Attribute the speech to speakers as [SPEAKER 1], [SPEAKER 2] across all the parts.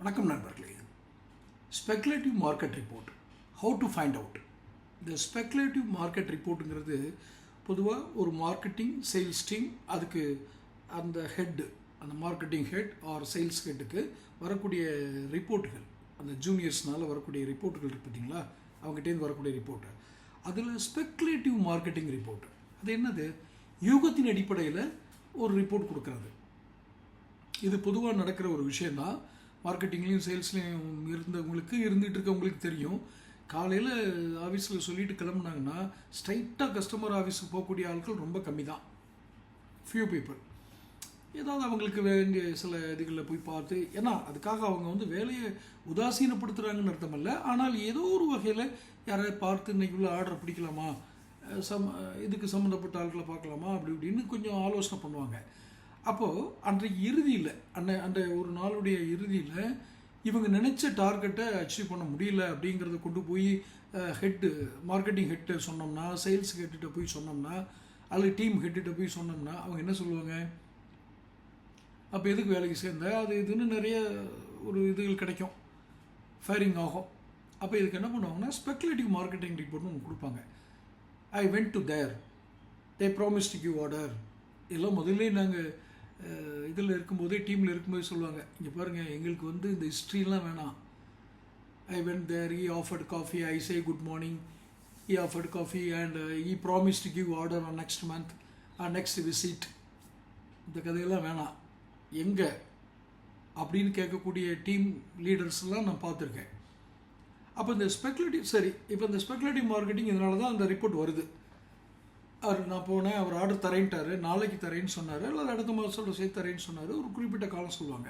[SPEAKER 1] வணக்கம் நண்பர்களே. Speculative market report, how to find out. இந்த ஸ்பெகுலேட்டிவ் மார்க்கெட் ரிப்போர்ட்டுங்கிறது பொதுவாக ஒரு மார்க்கெட்டிங் சேல்ஸ் டீம், அதுக்கு அந்த ஹெட்டு, அந்த மார்க்கெட்டிங் ஹெட் ஆர் சேல்ஸ் ஹெட்டுக்கு வரக்கூடிய ரிப்போர்ட்டுகள், அந்த ஜூனியர்ஸ்னால் வரக்கூடிய ரிப்போர்ட்டுகள் இருக்குது பார்த்தீங்களா, அவங்ககிட்டேருந்து வரக்கூடிய ரிப்போர்ட்டு. அதில் ஸ்பெகுலேட்டிவ் மார்க்கெட்டிங் ரிப்போர்ட், அது என்னது? யூகத்தின் அடிப்படையில் ஒரு ரிப்போர்ட் கொடுக்குறது. இது பொதுவாக நடக்கிற ஒரு விஷயந்தான். மார்க்கெட்டிங்லேயும் சேல்ஸ்லேயும் இருந்துகிட்டு இருக்கவங்களுக்கு தெரியும். காலையில் ஆஃபீஸில் சொல்லிட்டு கிளம்புனாங்கன்னா ஸ்ட்ரைட்டாக கஸ்டமர் ஆஃபீஸுக்கு போகக்கூடிய ஆட்கள் ரொம்ப கம்மி தான், ஃபியூ பீப்புள். ஏதாவது அவங்களுக்கு வேண்டிய சில இதுகளில் போய் பார்த்து, ஏன்னா அதுக்காக அவங்க வேலையை உதாசீனப்படுத்துகிறாங்கன்னு அர்த்தம் இல்லை. ஆனால் ஏதோ ஒரு வகையில் யாராவது பார்த்து இன்றைக்குள்ள ஆர்டர் பிடிக்கலாமா, இதுக்கு சம்மந்தப்பட்ட ஆட்களை பார்க்கலாமா, அப்படி இப்படின்னு கொஞ்சம் ஆலோசனை பண்ணுவாங்க. அப்போது அன்றைக்கு இறுதியில், அந்த ஒரு நாளுடைய இறுதியில் இவங்க நினச்ச டார்கெட்டை அச்சீவ் பண்ண முடியல அப்படிங்கிறத கொண்டு போய் மார்க்கெட்டிங் ஹெட்டை சொன்னோம்னா, சேல்ஸ் ஹெட்டுகிட்ட போய் சொன்னோம்னா, அல்லது டீம் ஹெட்டுகிட்ட போய் சொன்னோம்னா அவங்க என்ன சொல்லுவாங்க? அப்போ எதுக்கு வேலைக்கு சேர்ந்த, அது இதுன்னு நிறைய ஒரு இதுகள் கிடைக்கும், ஃபயரிங் ஆகும். அப்போ இதுக்கு என்ன பண்ணுவாங்கன்னா ஸ்பெகுலேட்டிவ் மார்க்கெட்டிங் ரிப்போர்ட்னு ஒன்று கொடுப்பாங்க. I went to their, they promise to give order. இதெல்லாம் முதல்ல நாங்கள் இதில் இருக்கும்போதே, டீமில் இருக்கும்போது சொல்லுவாங்க, இங்கே பாருங்கள், எங்களுக்கு இந்த ஹிஸ்ட்ரிலாம் வேணாம். I went there, he offered coffee, I say good morning, he offered coffee and he promise to give order on next month on next visit. இந்த கதையெல்லாம் வேணாம். எங்கே அப்படின்னு கேட்கக்கூடிய டீம் லீடர்ஸ்லாம் நான் பார்த்துருக்கேன். அப்போ இந்த சரி, இப்போ இந்த ஸ்பெகுலேட்டிவ் மார்க்கெட்டிங் இதனால தான் அந்த ரிப்போர்ட் வருது. நான் போனேன், அவர் ஆர்டர் தரேன்ட்டார், நாளைக்கு தரேன்னு சொன்னார், அல்லது அடுத்த மாதத்தோட சேர்த்து தரேன்னு சொன்னார், ஒரு குறிப்பிட்ட காலம் சொல்லுவாங்க.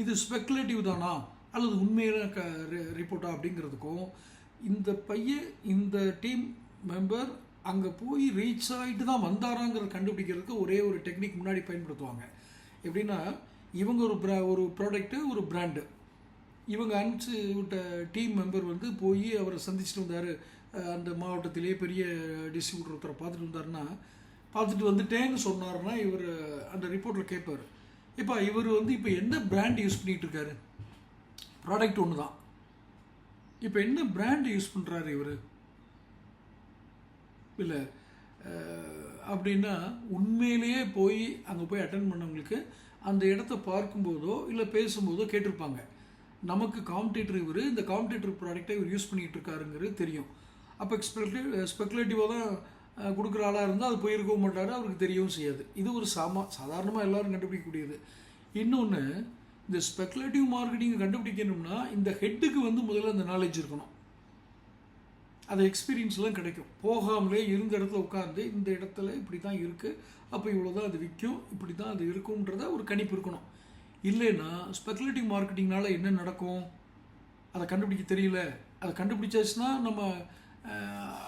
[SPEAKER 1] இது ஸ்பெகுலேட்டிவ் தானா அல்லது உண்மையான ரிப்போர்ட்டா அப்படிங்கிறதுக்கும், இந்த டீம் மெம்பர் அங்கே போய் ரீச் ஆகிட்டு தான் வந்தாராங்கிறத கண்டுபிடிக்கிறதுக்கு ஒரே ஒரு டெக்னிக் முன்னாடி பயன்படுத்துவாங்க. எப்படின்னா, இவங்க ஒரு ப்ராடக்ட்டு, ஒரு பிராண்டு, இவங்க அனுப்பிச்சு விட்ட டீம் மெம்பர் போய் அவரை சந்திச்சுட்டு வந்தார், அந்த மாவட்டத்திலே பெரிய டிஸ்ட்ரிபியூட்டர் ஒருத்தரை பார்த்துட்டு வந்துட்டேன்னு சொன்னார்னா, இவர் அந்த ரிப்போர்ட்டில் கேட்பார், இப்போ இவர் இப்போ என்ன பிராண்ட் யூஸ் பண்ணிகிட்டு இருக்காரு? ப்ராடக்ட் ஒன்று தான், இப்போ என்ன பிராண்ட் யூஸ் பண்ணுறாரு இவர் இல்லை அப்படின்னா, உண்மையிலேயே அங்கே போய் அட்டன் பண்ணவங்களுக்கு அந்த இடத்த பார்க்கும்போதோ இல்லை பேசும்போதோ கேட்டிருப்பாங்க, நமக்கு காம்படிட்டர் இவர், இந்த காம்படிட்டர் ப்ராடக்டை இவர் யூஸ் பண்ணிகிட்டு இருக்காருங்கிறது தெரியும். அப்போ ஸ்பெகுலேட்டிவாக தான் கொடுக்குற ஆளாக இருந்தால் அது போயிருக்கவும் மாட்டார், அவருக்கு தெரியவும் செய்யாது. இது ஒரு சாதாரணமாக எல்லோரும் கண்டுபிடிக்கக்கூடியது. இன்னொன்று, இந்த ஸ்பெகுலேட்டிவ் மார்க்கெட்டிங்கை கண்டுபிடிக்கணும்னா இந்த ஹெட்டுக்கு முதல்ல அந்த நாலேஜ் இருக்கணும், அது எக்ஸ்பீரியன்ஸ்லாம் கிடைக்கும். போகாமலே இருந்த இடத்துல உட்காந்து, இந்த இடத்துல இப்படி தான் இருக்குது, அப்போ இவ்வளோ தான் அது விற்கும், இப்படி தான் அது இருக்கும்ன்றத ஒரு கணிப்பு இருக்கணும். இல்லைன்னா ஸ்பெகுலேட்டிவ் மார்க்கெட்டிங்னால என்ன நடக்கும் அதை கண்டுபிடிக்க தெரியல. அதை கண்டுபிடிச்சாச்சுன்னா நம்ம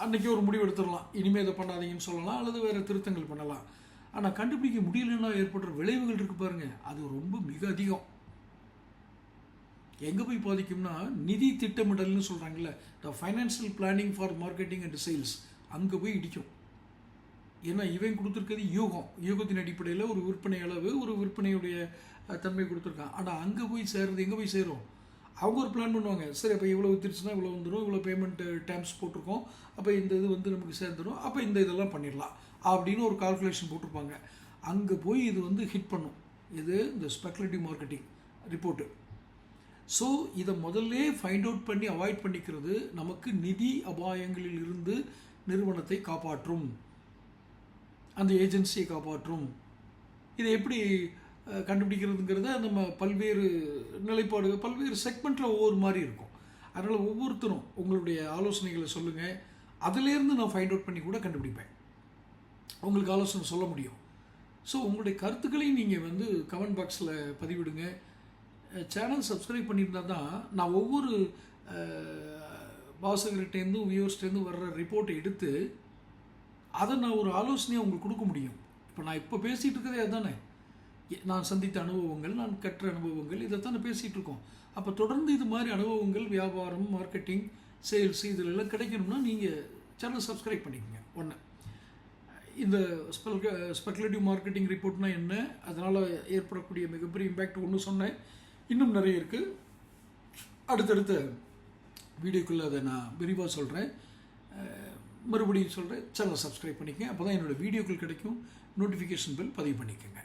[SPEAKER 1] அன்றைக்கி ஒரு முடிவு எடுத்துடலாம், இனிமேல் இதை பண்ணாதீங்கன்னு சொல்லலாம், அல்லது வேறு திருத்தங்கள் பண்ணலாம். ஆனால் கண்டுபிடிக்க முடியலன்னா ஏற்படுற விளைவுகள் இருக்குது பாருங்கள், அது ரொம்ப மிக அதிகம். எங்கே போய் பாதிக்கும்னா, நிதி திட்டமிடல்னு சொல்கிறாங்கல்ல, த financial planning for marketing and sales, அங்கே போய் இடிக்கும். ஏன்னா இவன் கொடுத்துருக்கிறது யூகத்தின் அடிப்படையில் ஒரு விற்பனை அளவு, ஒரு விற்பனையுடைய தன்மை கொடுத்துருக்கான். ஆனால் அங்கே போய் சேர்றது எங்கே போய் சேரும்? அவங்க ஒரு பிளான் பண்ணுவாங்க, சரி அப்போ இவ்வளோ வித்துருச்சுன்னா இவ்வளோ வந்துடும், இவ்வளோ பேமெண்ட் டேர்ம்ஸ் போட்டிருக்கோம், அப்போ இந்த இது நமக்கு சேர்ந்துடும், அப்போ இந்த இதெல்லாம் பண்ணிடலாம் அப்படின்னு ஒரு கால்குலேஷன் போட்டிருப்பாங்க. அங்கே போய் இது ஹிட் பண்ணும், இந்த ஸ்பெகுலேட்டிவ் மார்க்கெட்டிங் ரிப்போர்ட்டு. ஸோ இதை முதல்ல ஃபைண்ட் அவுட் பண்ணி அவாய்ட் பண்ணிக்கிறது நமக்கு நிதி அபாயங்களில் இருந்து நிறுவனத்தை காப்பாற்றும், அந்த ஏஜென்சியை காப்பாற்றும். இதை எப்படி கண்டுபிடிக்கிறதுங்கிறத நம்ம பல்வேறு நிலைப்பாடுகள், பல்வேறு செக்மெண்ட்டில் ஒவ்வொரு மாதிரி இருக்கும். அதனால் ஒவ்வொருத்தரும் உங்களுடைய ஆலோசனைகளை சொல்லுங்கள், அதிலேருந்து நான் ஃபைண்ட் அவுட் பண்ணி கூட கண்டுபிடிப்பேன், உங்களுக்கு ஆலோசனை சொல்ல முடியும். ஸோ உங்களுடைய கருத்துக்களையும் நீங்கள் கமெண்ட் பாக்ஸில் பதிவிடுங்க. சேனல் சப்ஸ்கிரைப் பண்ணியிருந்தால் தான் நான் ஒவ்வொரு வாசகர்கிட்டேருந்தும் வியூவர்ஸ்டேருந்து வர்ற ரிப்போர்ட்டை எடுத்து அதை நான் ஒரு ஆலோசனையாக உங்களுக்கு கொடுக்க முடியும். இப்போ பேசிகிட்டு இருக்கிறதே அதுதானே, நான் சந்தித்த அனுபவங்கள், நான் கற்ற அனுபவங்கள், இதைத்தானே பேசிகிட்டு இருக்கோம். அப்போ தொடர்ந்து இது மாதிரி அனுபவங்கள், வியாபாரம், மார்க்கெட்டிங், சேல்ஸ் இதிலெல்லாம் கிடைக்கணும்னா நீங்கள் சேனல் சப்ஸ்கிரைப் பண்ணிக்கோங்க. ஒன்று, இந்த ஸ்பெகுலேட்டிவ் மார்க்கெட்டிங் ரிப்போர்ட்னா என்ன, அதனால் ஏற்படக்கூடிய மிகப்பெரிய இம்பேக்ட் ஒன்று சொன்னேன், இன்னும் நிறைய இருக்குது. அடுத்தடுத்த வீடியோக்குள்ளே அதை நான் விரிவாக சொல்கிறேன். மறுபடியும் சொல்கிறேன், சேனலை சப்ஸ்கிரைப் பண்ணிக்கங்க. அப்போ தான் என்னோடய வீடியோக்கள் கிடைக்கும். நோட்டிஃபிகேஷன் பெல் பதிவு பண்ணிக்கோங்க.